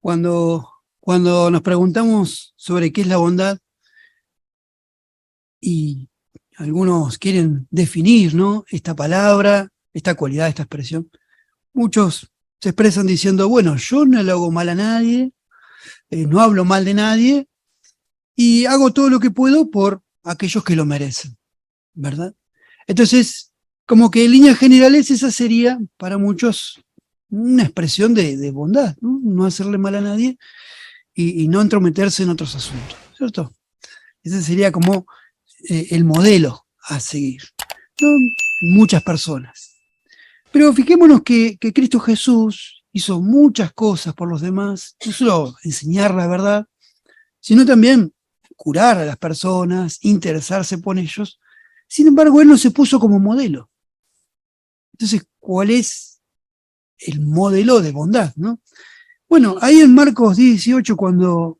Cuando nos preguntamos sobre qué es la bondad y algunos quieren definir, ¿no?, esta palabra, esta cualidad, esta expresión, muchos se expresan diciendo, bueno, yo no le hago mal a nadie, no hablo mal de nadie y hago todo lo que puedo por aquellos que lo merecen, ¿verdad? Entonces, como que en líneas generales esa sería para muchos una expresión de bondad, ¿no? No hacerle mal a nadie y no entrometerse en otros asuntos, ¿cierto? Ese sería como el modelo a seguir, ¿no? Muchas personas. Pero fijémonos que Cristo Jesús hizo muchas cosas por los demás, no solo enseñar la verdad, sino también curar a las personas, interesarse por ellos. Sin embargo, Él no se puso como modelo. Entonces, ¿cuál es el modelo de bondad, no? Bueno, ahí en Marcos 18, cuando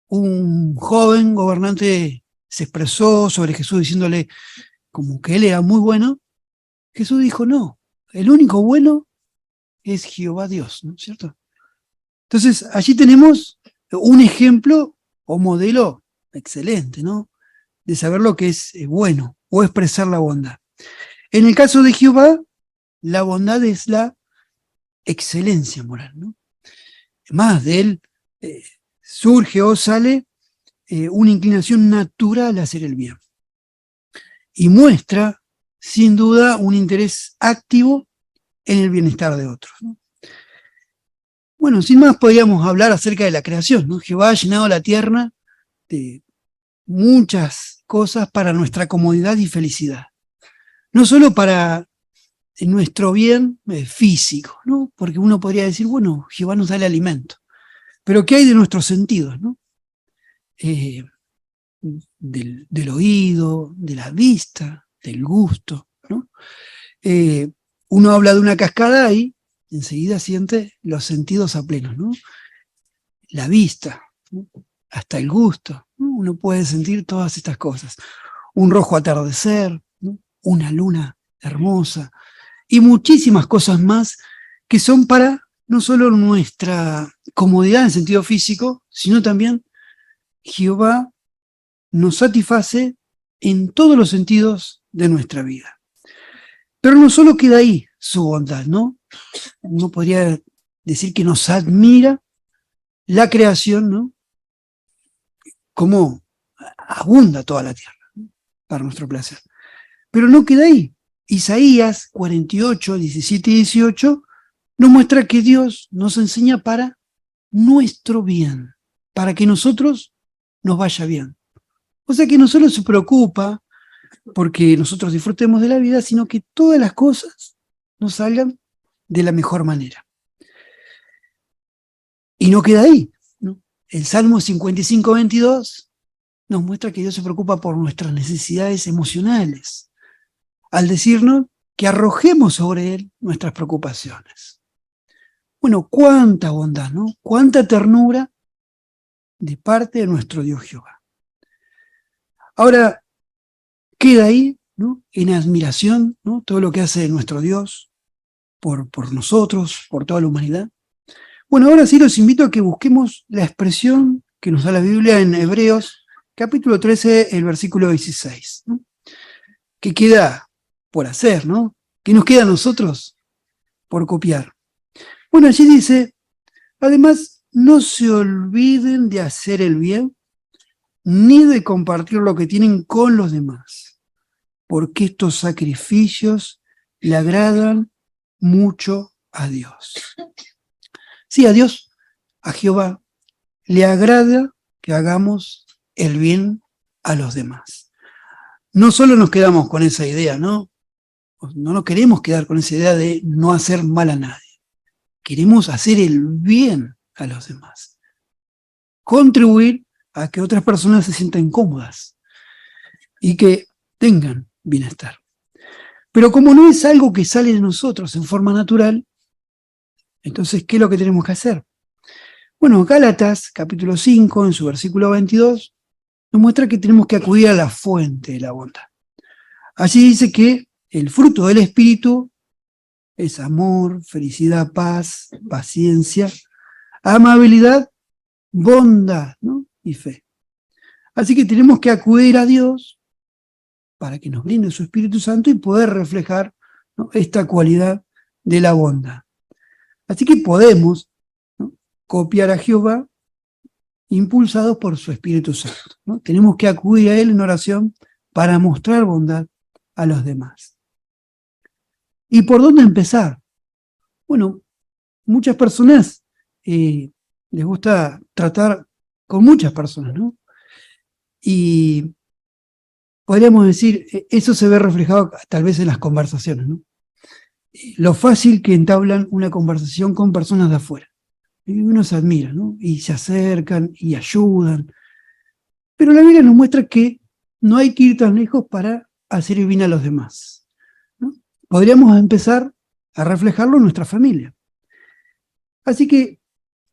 un joven gobernante se expresó sobre Jesús diciéndole como que Él era muy bueno, Jesús dijo, no, el único bueno es Jehová Dios, ¿no es cierto? Entonces, allí tenemos un ejemplo o modelo excelente, ¿no?, de saber lo que es bueno o expresar la bondad. En el caso de Jehová, la bondad es la excelencia moral, ¿no? Más de él surge o sale una inclinación natural a hacer el bien. Y muestra, sin duda, un interés activo en el bienestar de otros, ¿no? Bueno, sin más podríamos hablar acerca de la creación, ¿no? Jehová ha llenado la tierra de muchas cosas para nuestra comodidad y felicidad. No solo para nuestro bien físico, ¿no? Porque uno podría decir, bueno, Jehová nos da el alimento. Pero ¿qué hay de nuestros sentidos, no? Del oído, de la vista, del gusto, ¿no? Uno habla de una cascada y enseguida siente los sentidos a pleno, ¿no? La vista, ¿no?, hasta el gusto, ¿no? Uno puede sentir todas estas cosas. Un rojo atardecer, ¿no?, una luna hermosa y muchísimas cosas más que son para no solo nuestra comodidad en sentido físico, sino también Jehová nos satisface en todos los sentidos de nuestra vida. Pero no solo queda ahí su bondad, ¿no? Uno podría decir que nos admira la creación, ¿no?, cómo abunda toda la tierra, ¿no?, para nuestro placer. Pero no queda ahí. Isaías 48, 17 y 18 nos muestra que Dios nos enseña para nuestro bien, para que nosotros nos vaya bien. O sea que no solo se preocupa porque nosotros disfrutemos de la vida, sino que todas las cosas nos salgan de la mejor manera. Y no queda ahí, ¿no? El Salmo 55, 22 nos muestra que Dios se preocupa por nuestras necesidades emocionales, al decirnos que arrojemos sobre Él nuestras preocupaciones. Bueno, cuánta bondad, ¿no? Cuánta ternura de parte de nuestro Dios Jehová. Ahora, queda ahí, ¿no?, en admiración, ¿no?, todo lo que hace nuestro Dios por nosotros, por toda la humanidad. Bueno, ahora sí los invito a que busquemos la expresión que nos da la Biblia en Hebreos, capítulo 13, el versículo 16, ¿no?, que queda por hacer, ¿no?, que nos queda a nosotros por copiar. Bueno, allí dice, además, no se olviden de hacer el bien, ni de compartir lo que tienen con los demás, porque estos sacrificios le agradan mucho a Dios. Sí, a Dios, a Jehová, le agrada que hagamos el bien a los demás. No solo nos quedamos con esa idea, ¿no? No nos queremos quedar con esa idea de no hacer mal a nadie. Queremos hacer el bien a los demás. Contribuir a que otras personas se sientan cómodas y que tengan bienestar. Pero como no es algo que sale de nosotros en forma natural, entonces, ¿qué es lo que tenemos que hacer? Bueno, Gálatas, capítulo 5, en su versículo 22, nos muestra que tenemos que acudir a la fuente de la bondad. Allí dice que el fruto del Espíritu es amor, felicidad, paz, paciencia, amabilidad, bondad, ¿no? Y fe. Así que tenemos que acudir a Dios para que nos brinde su Espíritu Santo y poder reflejar, ¿no?, esta cualidad de la bondad. Así que podemos, ¿no?, copiar a Jehová impulsados por su Espíritu Santo, ¿no? Tenemos que acudir a Él en oración para mostrar bondad a los demás. ¿Y por dónde empezar? Bueno, muchas personas les gusta tratar con muchas personas, ¿no? Y podríamos decir, eso se ve reflejado tal vez en las conversaciones, ¿no? Lo fácil que entablan una conversación con personas de afuera. Y uno se admira, ¿no? Y se acercan y ayudan. Pero la Biblia nos muestra que no hay que ir tan lejos para hacer el bien a los demás, ¿no? Podríamos empezar a reflejarlo en nuestra familia. Así que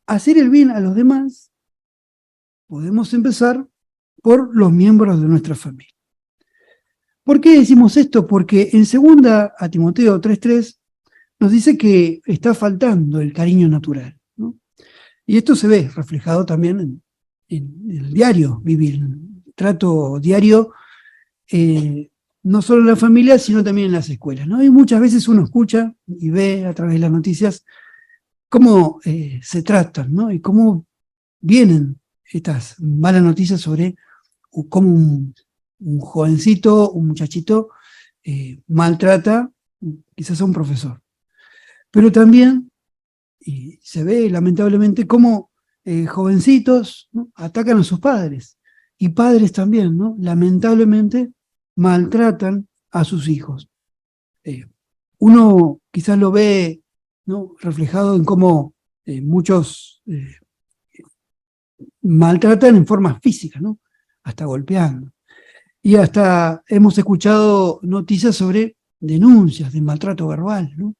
hacer el bien a los demás, podemos empezar por los miembros de nuestra familia. ¿Por qué decimos esto? Porque en 2 a Timoteo 3:3 nos dice que está faltando el cariño natural, ¿no? Y esto se ve reflejado también en el diario vivir, en el trato diario, no solo en la familia, sino también en las escuelas, ¿no? Y muchas veces uno escucha y ve a través de las noticias cómo se tratan, ¿no? Y cómo vienen estas malas noticias sobre cómo un jovencito, un muchachito, maltrata quizás a un profesor. Pero también, y se ve lamentablemente, cómo jovencitos, ¿no?, atacan a sus padres. Y padres también, ¿no?, lamentablemente, maltratan a sus hijos. Uno quizás lo ve, ¿no?, reflejado en cómo muchos maltratan en forma física, ¿no?, hasta golpeando. Y hasta hemos escuchado noticias sobre denuncias de maltrato verbal, ¿no?,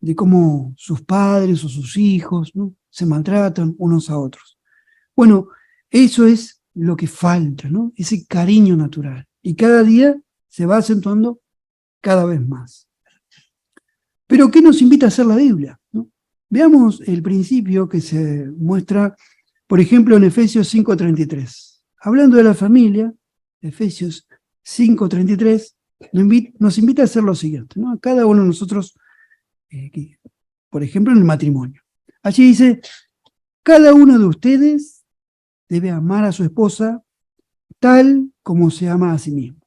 de cómo sus padres o sus hijos, ¿no?, se maltratan unos a otros. Bueno, eso es lo que falta, ¿no?, ese cariño natural. Y cada día se va acentuando cada vez más. Pero ¿qué nos invita a hacer la Biblia, ¿no? Veamos el principio que se muestra, por ejemplo, en Efesios 5:33. Hablando de la familia, Efesios 5:33 nos invita a hacer lo siguiente, ¿no? A cada uno de nosotros, por ejemplo, en el matrimonio. Allí dice: cada uno de ustedes debe amar a su esposa tal como se ama a sí mismo.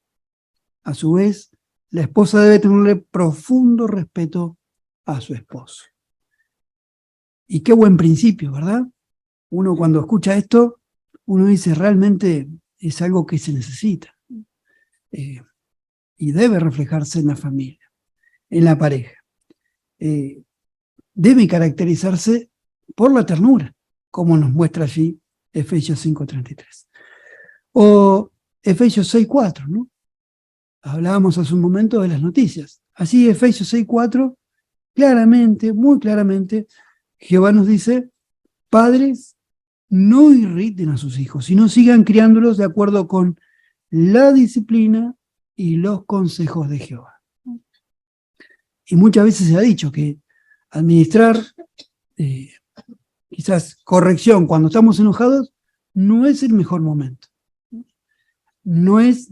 A su vez, la esposa debe tenerle profundo respeto a su esposo. Y qué buen principio, ¿verdad? Uno cuando escucha esto, uno dice, realmente es algo que se necesita. Y debe reflejarse en la familia, en la pareja. Debe caracterizarse por la ternura, como nos muestra allí Efesios 5:33. O Efesios 6:4, ¿no? Hablábamos hace un momento de las noticias. Así Efesios 6:4, claramente, muy claramente, Jehová nos dice: padres, no irriten a sus hijos, sino sigan criándolos de acuerdo con la disciplina y los consejos de Jehová. Y muchas veces se ha dicho que administrar quizás corrección cuando estamos enojados no es el mejor momento. No es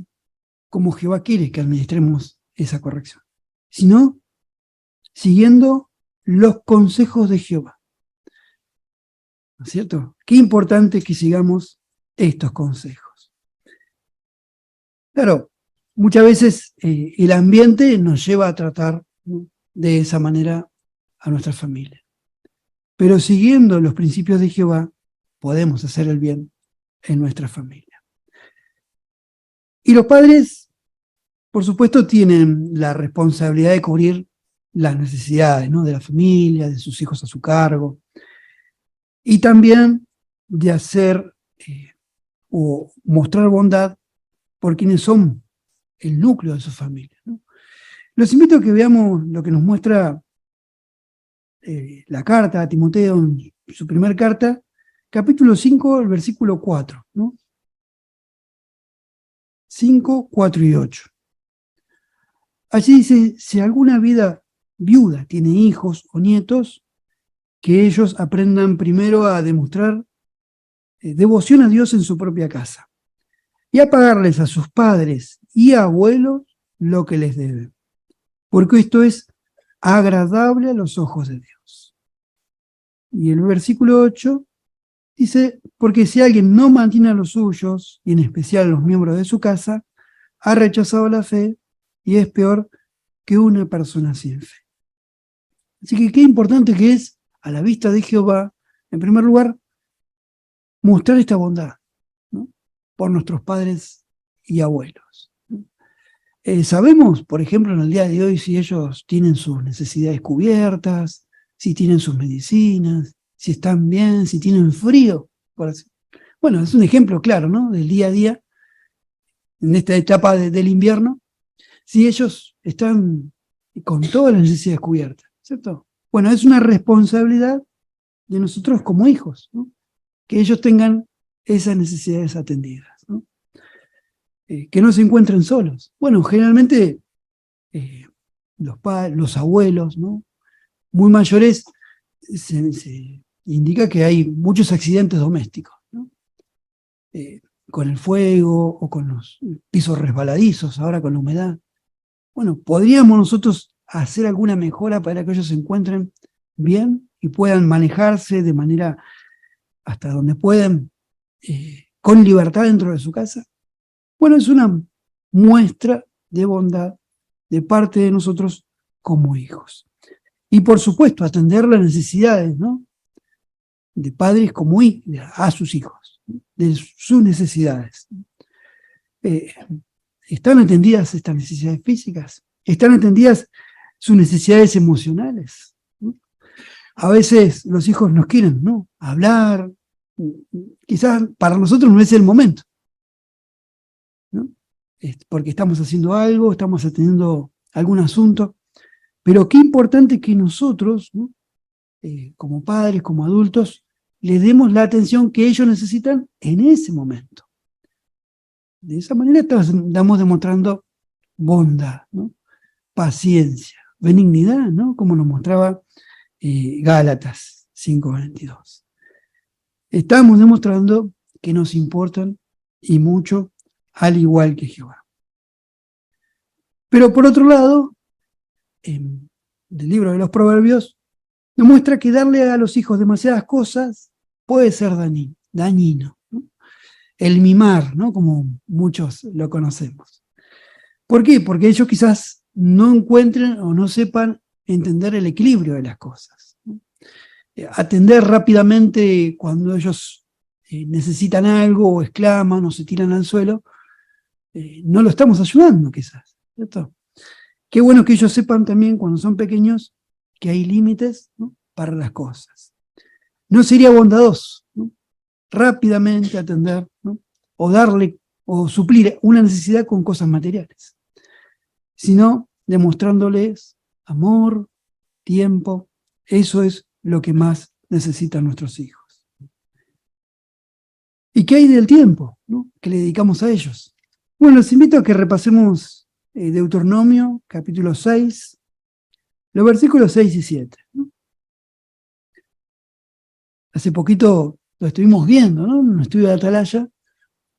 como Jehová quiere que administremos esa corrección, sino siguiendo los consejos de Jehová. ¿No es cierto? Qué importante que sigamos estos consejos. Claro, muchas veces el ambiente nos lleva a tratar, ¿no?, de esa manera a nuestra familia. Pero siguiendo los principios de Jehová, podemos hacer el bien en nuestra familia. Y los padres, por supuesto, tienen la responsabilidad de cubrir las necesidades, ¿no?, de la familia, de sus hijos a su cargo, y también de hacer o mostrar bondad por quienes son el núcleo de su familia, ¿no? Los invito a que veamos lo que nos muestra la carta a Timoteo, en su primera carta, capítulo 5, el versículo 4, ¿no? 5, 4 y 8. Allí dice: si alguna viuda tiene hijos o nietos, que ellos aprendan primero a demostrar devoción a Dios en su propia casa y a pagarles a sus padres y abuelos lo que les deben, porque esto es agradable a los ojos de Dios. Y el versículo 8 dice, porque si alguien no mantiene a los suyos, y en especial a los miembros de su casa, ha rechazado la fe y es peor que una persona sin fe. Así que qué importante que es, a la vista de Jehová, en primer lugar, mostrar esta bondad, ¿no?, por nuestros padres y abuelos. Sabemos, por ejemplo, en el día de hoy, si ellos tienen sus necesidades cubiertas, si tienen sus medicinas, si están bien, si tienen frío. Bueno, es un ejemplo claro, ¿no?, del día a día, en esta etapa del invierno, si ellos están con todas las necesidades cubiertas, ¿cierto? Bueno, es una responsabilidad de nosotros como hijos, ¿no?, que ellos tengan esas necesidades atendidas, ¿no? Que no se encuentren solos. Bueno, generalmente los abuelos, ¿no?, muy mayores, se indica que hay muchos accidentes domésticos, ¿no?, con el fuego o con los pisos resbaladizos, ahora con la humedad. Bueno, ¿podríamos nosotros hacer alguna mejora para que ellos se encuentren bien y puedan manejarse de manera hasta donde puedan, con libertad dentro de su casa? Bueno, es una muestra de bondad de parte de nosotros como hijos. Y por supuesto, atender las necesidades, ¿no?, de padres como a sus hijos, de sus necesidades. ¿Están atendidas estas necesidades físicas? ¿Están atendidas sus necesidades emocionales? ¿No? A veces los hijos nos quieren, ¿no?, hablar, quizás para nosotros no es el momento, ¿no?, porque estamos haciendo algo, estamos atendiendo algún asunto, pero qué importante que nosotros, ¿no?, como padres, como adultos, les demos la atención que ellos necesitan en ese momento. De esa manera estamos demostrando bondad, ¿no?, paciencia, benignidad, ¿no?, como nos mostraba Gálatas 5:22. Estamos demostrando que nos importan y mucho, al igual que Jehová. Pero por otro lado, en el libro de los Proverbios, nos muestra que darle a los hijos demasiadas cosas puede ser dañino, ¿no? El mimar, ¿no?, como muchos lo conocemos. ¿Por qué? Porque ellos quizás no encuentren o no sepan entender el equilibrio de las cosas, ¿no? Atender rápidamente cuando ellos necesitan algo o exclaman o se tiran al suelo, no lo estamos ayudando quizás, ¿cierto? Qué bueno que ellos sepan también cuando son pequeños que hay límites, ¿no?, para las cosas. No sería bondadoso, ¿no?, rápidamente atender, ¿no?, o darle o suplir una necesidad con cosas materiales, sino demostrándoles amor, tiempo. Eso es lo que más necesitan nuestros hijos. ¿Y qué hay del tiempo, ¿no?, que le dedicamos a ellos? Bueno, los invito a que repasemos Deuteronomio, capítulo 6, los versículos 6 y 7, ¿no? Hace poquito lo estuvimos viendo, ¿no?, en un estudio de Atalaya,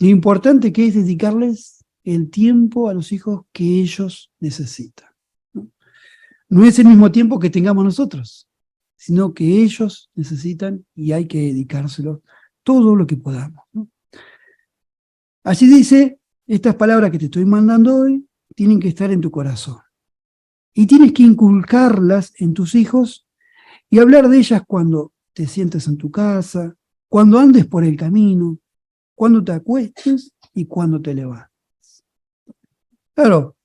lo importante que es dedicarles el tiempo a los hijos que ellos necesitan, ¿no? No es el mismo tiempo que tengamos nosotros, sino que ellos necesitan y hay que dedicárselo todo lo que podamos, ¿no? Así dice, estas palabras que te estoy mandando hoy tienen que estar en tu corazón. Y tienes que inculcarlas en tus hijos y hablar de ellas cuando te sientes en tu casa, cuando andes por el camino, cuando te acuestes y cuando te levantes. Claro,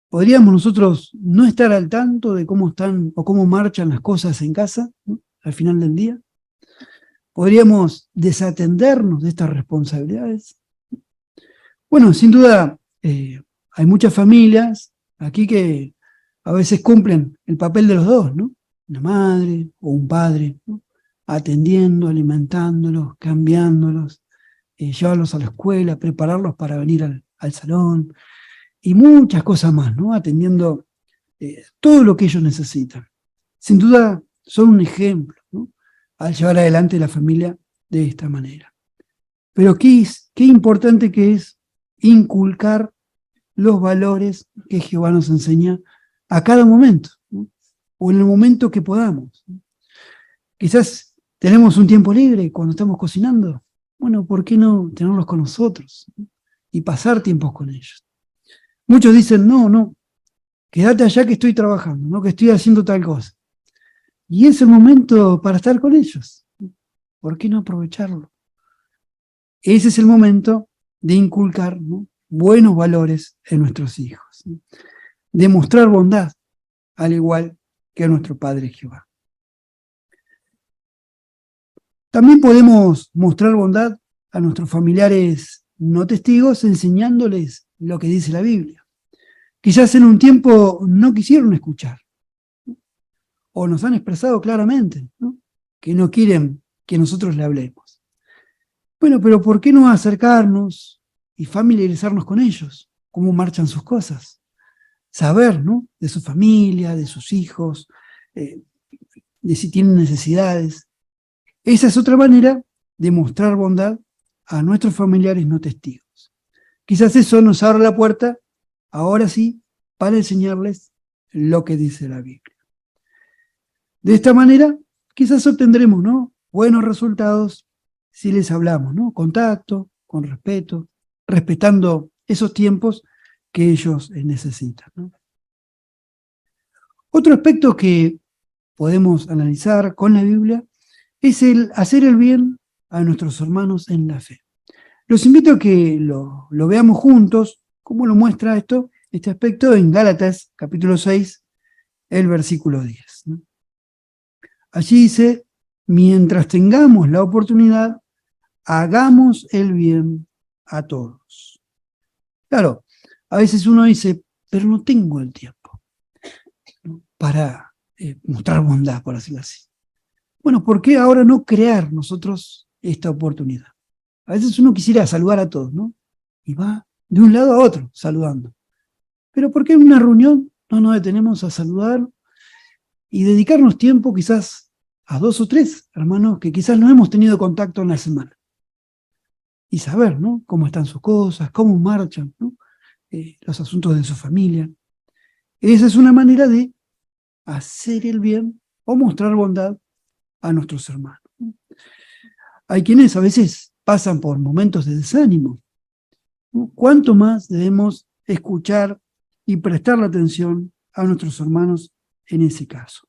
podríamos nosotros no estar al tanto de cómo están o cómo marchan las cosas en casa, ¿no?, al final del día. Podríamos desatendernos de estas responsabilidades. Bueno, sin duda, hay muchas familias aquí que a veces cumplen el papel de los dos, ¿no? Una madre o un padre, ¿no?, atendiendo, alimentándolos, cambiándolos, llevarlos a la escuela, prepararlos para venir al salón, y muchas cosas más, ¿no?, atendiendo todo lo que ellos necesitan. Sin duda son un ejemplo, ¿no?, al llevar adelante la familia de esta manera. Pero qué importante que es inculcar los valores que Jehová nos enseña a cada momento, ¿no? O en el momento que podamos, ¿no? Quizás tenemos un tiempo libre cuando estamos cocinando. Bueno, ¿por qué no tenerlos con nosotros, ¿no? Y pasar tiempos con ellos? Muchos dicen, no, quédate allá que estoy trabajando, ¿no? Que estoy haciendo tal cosa. Y es el momento para estar con ellos. ¿Por qué no aprovecharlo? Ese es el momento de inculcar, ¿no?, buenos valores en nuestros hijos, ¿no? De mostrar bondad, al igual que a nuestro Padre Jehová. También podemos mostrar bondad a nuestros familiares no testigos enseñándoles lo que dice la Biblia. Quizás en un tiempo no quisieron escuchar, ¿no? O nos han expresado claramente, ¿no?, que no quieren que nosotros le hablemos. Bueno, pero ¿por qué no acercarnos y familiarizarnos con ellos? ¿Cómo marchan sus cosas? Saber, ¿no?, de su familia, de sus hijos, de si tienen necesidades. Esa es otra manera de mostrar bondad a nuestros familiares no testigos. Quizás eso nos abra la puerta, ahora sí, para enseñarles lo que dice la Biblia. De esta manera, quizás obtendremos, ¿no?, buenos resultados si les hablamos, ¿no?, con tacto, con respeto, respetando esos tiempos que ellos necesitan, ¿no? Otro aspecto que podemos analizar con la Biblia es el hacer el bien a nuestros hermanos en la fe. Los invito a que lo veamos juntos, cómo lo muestra este aspecto en Gálatas, capítulo 6, el versículo 10, ¿no? Allí dice, mientras tengamos la oportunidad, hagamos el bien a todos. Claro, a veces uno dice, pero no tengo el tiempo, ¿no?, para mostrar bondad, por decirlo así. Bueno, ¿por qué ahora no crear nosotros esta oportunidad? A veces uno quisiera saludar a todos, ¿no? Y va de un lado a otro saludando. Pero ¿por qué en una reunión no nos detenemos a saludar y dedicarnos tiempo quizás a 2 o 3 hermanos que quizás no hemos tenido contacto en la semana? Y saber, ¿no?, cómo están sus cosas, cómo marchan, ¿no?, los asuntos de su familia. Esa es una manera de hacer el bien o mostrar bondad a nuestros hermanos. Hay quienes a veces pasan por momentos de desánimo, ¿no? ¿Cuánto más debemos escuchar y prestarle atención a nuestros hermanos en ese caso?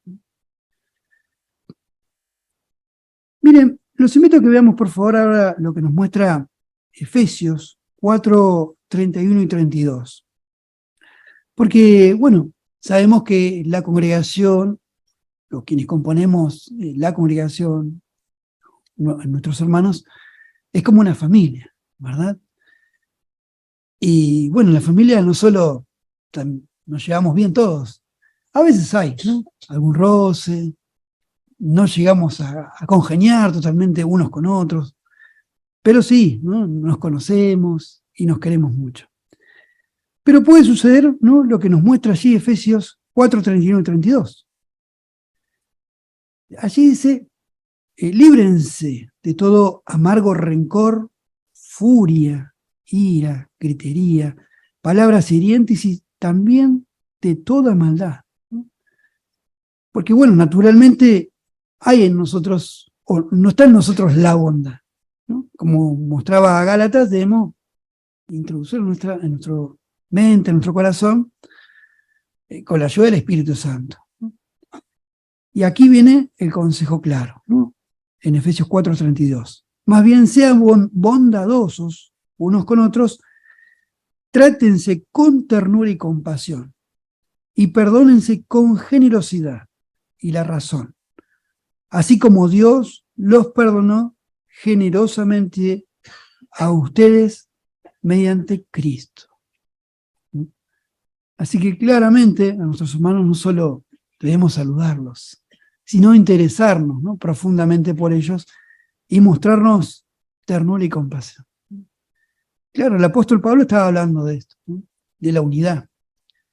Miren, los invito a que veamos por favor ahora lo que nos muestra Efesios 4, 31 y 32. Porque, bueno, sabemos que la congregación, los quienes componemos la congregación, nuestros hermanos, es como una familia, ¿verdad? Y bueno, en la familia no solo nos llevamos bien todos, a veces hay, ¿no?, algún roce, no llegamos a congeniar totalmente unos con otros, pero sí, ¿no?, nos conocemos y nos queremos mucho. Pero puede suceder, ¿no?, lo que nos muestra allí Efesios 4, 31 y 32. Allí dice, líbrense de todo amargo rencor, furia, ira, gritería, palabras hirientes y también de toda maldad, ¿no? Porque bueno, naturalmente hay en nosotros, o no está en nosotros la bondad, ¿no? Como mostraba Gálatas, debemos introducir en nuestra mente, en nuestro corazón, con la ayuda del Espíritu Santo, ¿no? Y aquí viene el consejo claro, ¿no?, en Efesios 4:32. Más bien sean bondadosos unos con otros, trátense con ternura y compasión, y perdónense con generosidad y la razón, así como Dios los perdonó generosamente a ustedes mediante Cristo. Así que claramente a nuestros hermanos no solo debemos saludarlos, sino interesarnos, ¿no?, profundamente por ellos y mostrarnos ternura y compasión. Claro, el apóstol Pablo estaba hablando de esto, ¿no?, de la unidad,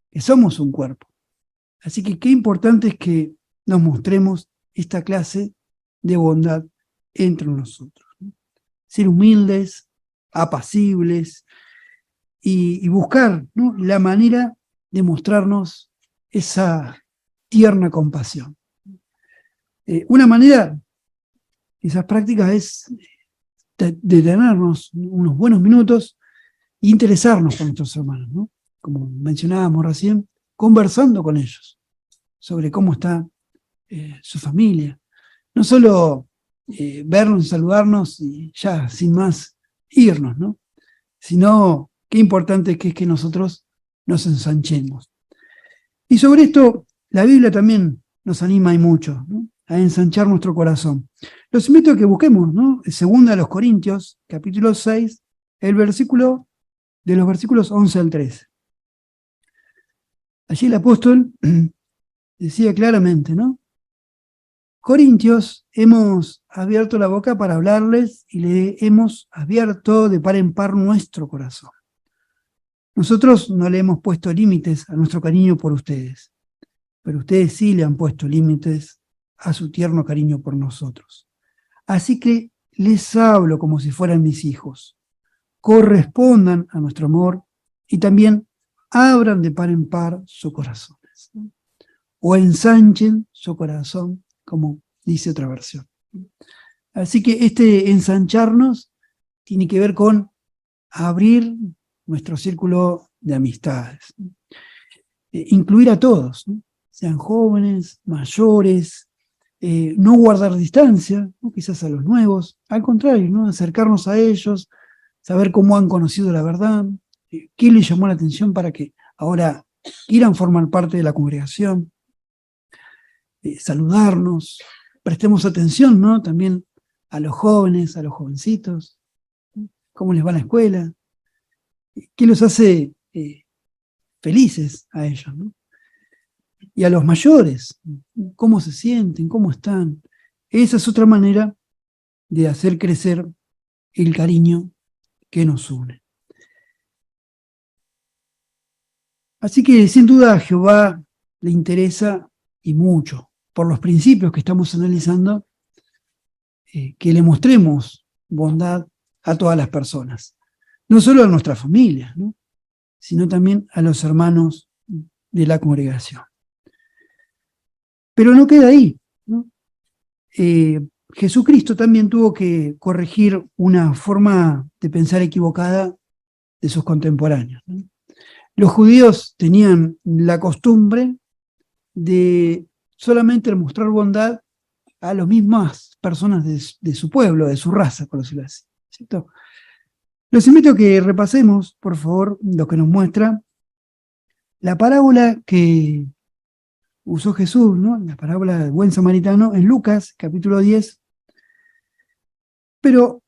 que somos un cuerpo. Así que qué importante es que nos mostremos esta clase de bondad entre nosotros, ¿no? Ser humildes, apacibles y buscar, ¿no?, la manera de mostrarnos esa tierna compasión. Una manera, esas prácticas, es detenernos unos buenos minutos e interesarnos por nuestros hermanos, ¿no? Como mencionábamos recién, conversando con ellos sobre cómo está su familia. No solo vernos, saludarnos y ya, sin más, irnos, ¿no? Sino qué importante que es que nosotros nos ensanchemos. Y sobre esto, la Biblia también nos anima y mucho, ¿no?, a ensanchar nuestro corazón. Los invito a que busquemos, ¿no?, segunda a los Corintios, capítulo 6, el versículo de los versículos 11 al 13. Allí el apóstol decía claramente, ¿no? Corintios, hemos abierto la boca para hablarles y le hemos abierto de par en par nuestro corazón. Nosotros no le hemos puesto límites a nuestro cariño por ustedes, pero ustedes sí le han puesto límites a su tierno cariño por nosotros. Así que les hablo como si fueran mis hijos. Correspondan a nuestro amor y también abran de par en par sus corazones, ¿no? O ensanchen su corazón, como dice otra versión. Así que este ensancharnos tiene que ver con abrir nuestro círculo de amistades, ¿no? Incluir a todos, ¿no?, sean jóvenes, mayores, no guardar distancia, ¿no?, quizás a los nuevos, al contrario, ¿no?, acercarnos a ellos, saber cómo han conocido la verdad, qué les llamó la atención para que ahora quieran formar parte de la congregación, saludarnos, prestemos atención, ¿no?, también a los jóvenes, a los jovencitos, cómo les va la escuela, qué los hace felices a ellos, ¿no? Y a los mayores, cómo se sienten, cómo están. Esa es otra manera de hacer crecer el cariño que nos une. Así que sin duda a Jehová le interesa y mucho, por los principios que estamos analizando, que le mostremos bondad a todas las personas, no solo a nuestra familia, ¿no?, sino también a los hermanos de la congregación. Pero no queda ahí, ¿no? Jesucristo también tuvo que corregir una forma de pensar equivocada de sus contemporáneos, ¿no? Los judíos tenían la costumbre de solamente mostrar bondad a las mismas personas de su pueblo, de su raza, por decirlo así, ¿cierto? Los invito a que repasemos, por favor, lo que nos muestra la parábola que usó Jesús, ¿no?, la parábola del buen samaritano, en Lucas, capítulo 10. Pero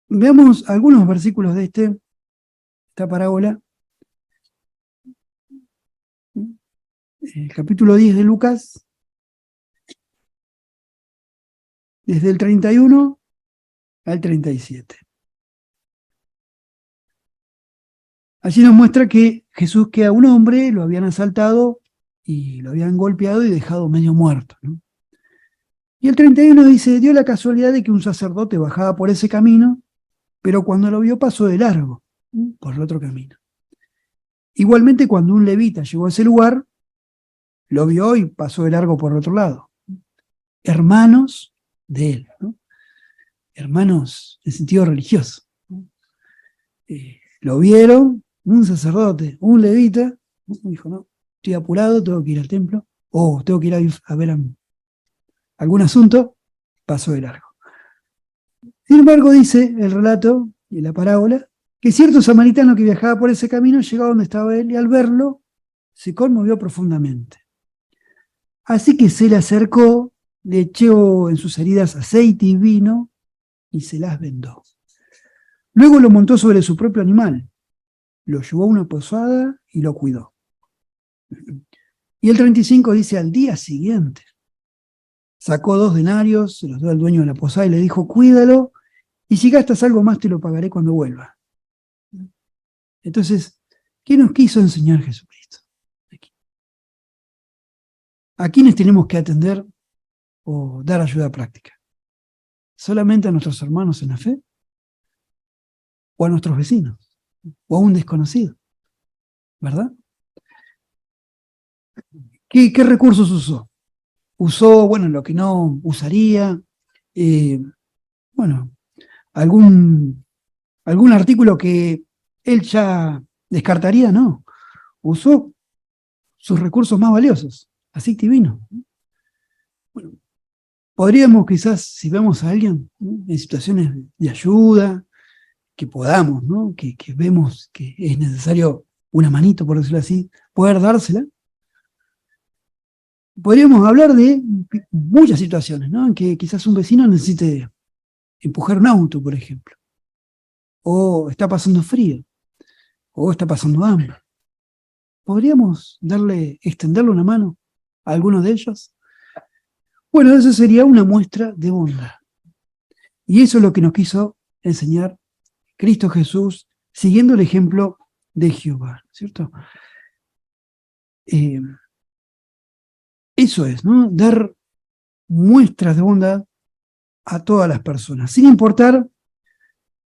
veamos algunos versículos de esta parábola. El capítulo 10 de Lucas, desde el 31 al 37. Allí nos muestra que Jesús, que a un hombre lo habían asaltado y lo habían golpeado y dejado medio muerto, ¿no? Y el 31 dice: dio la casualidad de que un sacerdote bajaba por ese camino, pero cuando lo vio pasó de largo, ¿no?, por el otro camino. Igualmente, cuando un levita llegó a ese lugar, lo vio y pasó de largo por el otro lado. Hermanos de él, ¿no? Hermanos en sentido religioso, ¿no? Lo vieron, un sacerdote, un levita, ¿no?, dijo: no, estoy apurado, tengo que ir al templo, o tengo que ir a ver algún asunto, pasó de largo. Sin embargo, dice el relato y la parábola que cierto samaritano que viajaba por ese camino llegó a donde estaba él y al verlo se conmovió profundamente. Así que se le acercó, le echó en sus heridas aceite y vino y se las vendó. Luego lo montó sobre su propio animal, lo llevó a una posada y lo cuidó. Y el 35 dice: al día siguiente sacó 2 denarios, se los dio al dueño de la posada y le dijo: cuídalo, y si gastas algo más te lo pagaré cuando vuelva. Entonces, ¿qué nos quiso enseñar Jesucristo? ¿A quiénes tenemos que atender o dar ayuda práctica? ¿Solamente a nuestros hermanos en la fe? ¿O a nuestros vecinos? ¿O a un desconocido? ¿Verdad? ¿Qué recursos usó? Usó, bueno, lo que no usaría, bueno, algún artículo que él ya descartaría, no. Usó sus recursos más valiosos, aceite y vino. Bueno, podríamos quizás, si vemos a alguien, ¿no?, en situaciones de ayuda, que podamos, ¿no?, que vemos que es necesario una manito, por decirlo así, poder dársela. Podríamos hablar de muchas situaciones, ¿no?, en que quizás un vecino necesite empujar un auto, por ejemplo, o está pasando frío, o está pasando hambre. ¿Podríamos extenderle una mano a alguno de ellos? Bueno, eso sería una muestra de bondad. Y eso es lo que nos quiso enseñar Cristo Jesús, siguiendo el ejemplo de Jehová, ¿cierto? Eso es, ¿no? Dar muestras de bondad a todas las personas, sin importar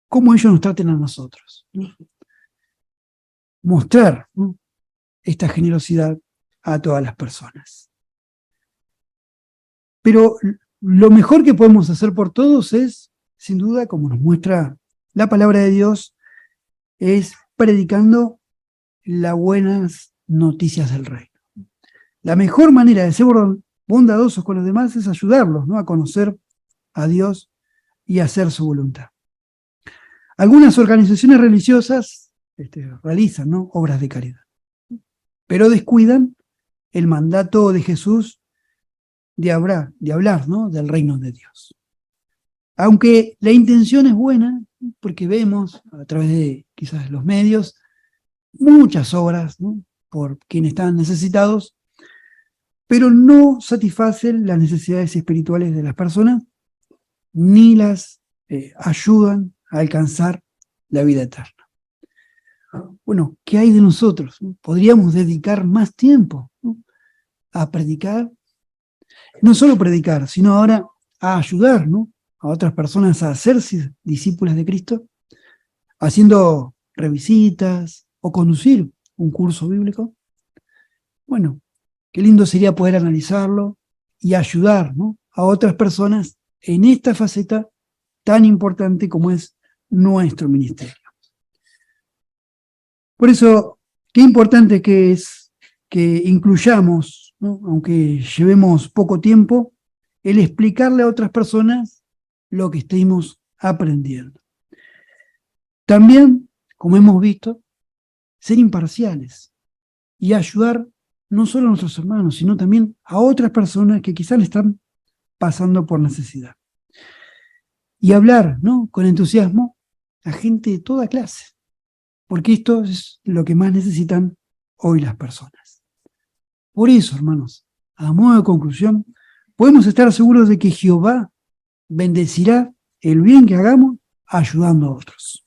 cómo ellos nos traten a nosotros, ¿no? Mostrar, ¿no?, esta generosidad a todas las personas. Pero lo mejor que podemos hacer por todos es, sin duda, como nos muestra la palabra de Dios, es predicando las buenas noticias del reino. La mejor manera de ser bondadosos con los demás es ayudarlos, ¿no?, a conocer a Dios y a hacer su voluntad. Algunas organizaciones religiosas realizan, ¿no?, obras de caridad, pero descuidan el mandato de Jesús de hablar, ¿no?, del reino de Dios. Aunque la intención es buena, porque vemos a través de quizás los medios muchas obras, ¿no?, por quienes están necesitados, pero no satisfacen las necesidades espirituales de las personas, ni las ayudan a alcanzar la vida eterna. Bueno, ¿qué hay de nosotros? Podríamos dedicar más tiempo, ¿no?, a predicar, no solo predicar, sino ahora a ayudar, ¿no?, a otras personas a hacerse discípulas de Cristo, haciendo revisitas o conducir un curso bíblico. Bueno, qué lindo sería poder analizarlo y ayudar, ¿no?, a otras personas en esta faceta tan importante como es nuestro ministerio. Por eso, qué importante que es que incluyamos, ¿no?, aunque llevemos poco tiempo, el explicarle a otras personas lo que estemos aprendiendo. También, como hemos visto, ser imparciales y ayudar no solo a nuestros hermanos, sino también a otras personas que quizás le están pasando por necesidad. Y hablar, ¿no?, con entusiasmo a gente de toda clase, porque esto es lo que más necesitan hoy las personas. Por eso, hermanos, a modo de conclusión, podemos estar seguros de que Jehová bendecirá el bien que hagamos ayudando a otros.